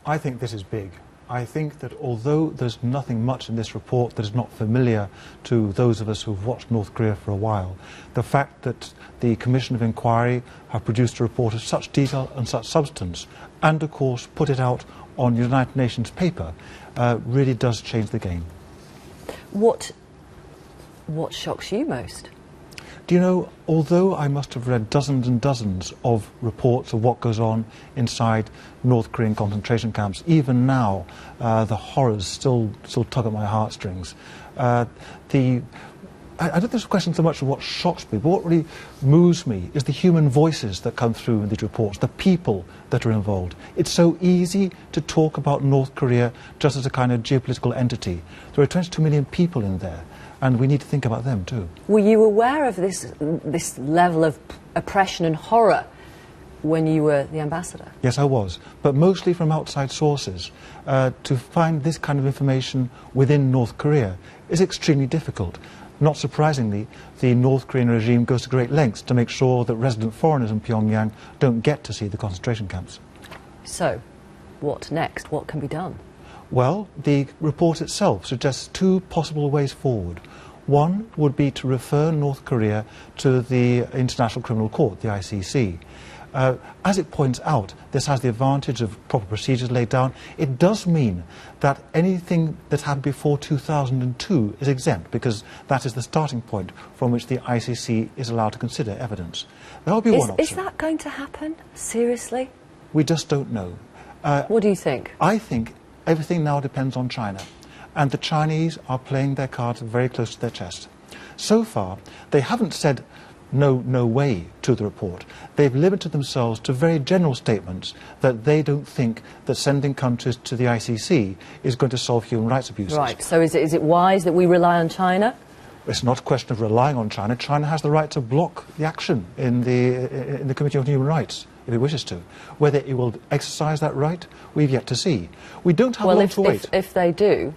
I think this is big. I think that although there's nothing much in this report that is not familiar to those of us who've watched North Korea for a while, the fact that the Commission of Inquiry have produced a report of such detail and such substance, and of course put it out on United Nations paper, really does change the game. What shocks you most? Do you know, although I must have read dozens and dozens of reports of what goes on inside North Korean concentration camps, even now the horrors still tug at my heartstrings. I don't think this question so much of what shocks me, but what really moves me is the human voices that come through in these reports, the people that are involved. It's so easy to talk about North Korea just as a kind of geopolitical entity. There are 22 million people in there, and we need to think about them too. Were you aware of this level of oppression and horror when you were the ambassador? Yes, I was, but mostly from outside sources. To find this kind of information within North Korea is extremely difficult. Not surprisingly, the North Korean regime goes to great lengths to make sure that resident foreigners in Pyongyang don't get to see the concentration camps. So, what next? What can be done? Well, the report itself suggests two possible ways forward. One would be to refer North Korea to the International Criminal Court, the ICC. As it points out, this has the advantage of proper procedures laid down. It does mean that anything that happened before 2002 is exempt, because that is the starting point from which the ICC is allowed to consider evidence. That would be one option. Is that going to happen? Seriously? We just don't know. What do you think? I think everything now depends on China, and the Chinese are playing their cards very close to their chest. So far, they haven't said no way to the report. They've limited themselves to very general statements that they don't think that sending countries to the ICC is going to solve human rights abuses. Right, so is it wise that we rely on China? It's not a question of relying on China. China has the right to block the action in the Committee on Human Rights, if it wishes to. Whether it will exercise that right, we've yet to see. We don't have long to wait. If they do,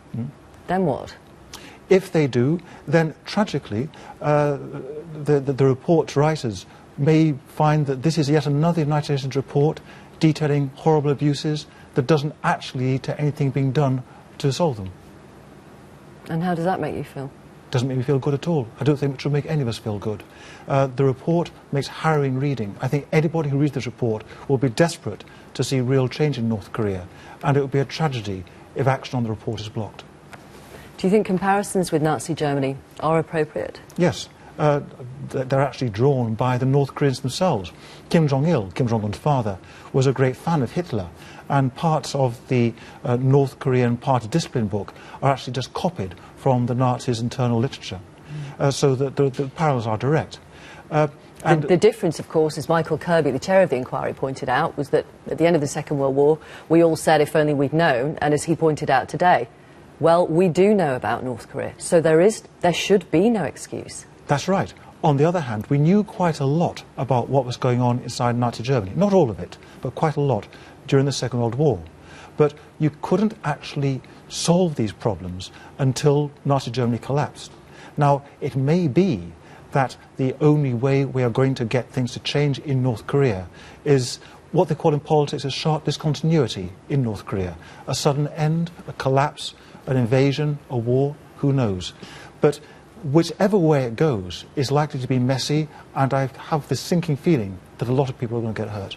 then what? If they do, then tragically, the report writers may find that this is yet another United Nations report detailing horrible abuses that doesn't actually lead to anything being done to solve them. And how does that make you feel? Doesn't make me feel good at all. I don't think it should make any of us feel good. The report makes harrowing reading. I think anybody who reads this report will be desperate to see real change in North Korea, and it would be a tragedy if action on the report is blocked. Do you think comparisons with Nazi Germany are appropriate? Yes. They're actually drawn by the North Koreans themselves. Kim Jong-il, Kim Jong-un's father, was a great fan of Hitler, and parts of the North Korean party discipline book are actually just copied from the Nazis' internal literature. So the parallels are direct. The difference, of course, as Michael Kirby, the chair of the inquiry, pointed out, was that at the end of the Second World War, we all said, if only we'd known, and as he pointed out today, well, we do know about North Korea, so there should be no excuse. That's right. On the other hand, we knew quite a lot about what was going on inside Nazi Germany. Not all of it, but quite a lot during the Second World War. But you couldn't actually solve these problems until Nazi Germany collapsed. Now, it may be that the only way we are going to get things to change in North Korea is what they call in politics a sharp discontinuity in North Korea. A sudden end, a collapse, an invasion, a war, who knows. But whichever way it goes is likely to be messy, and I have this sinking feeling that a lot of people are going to get hurt.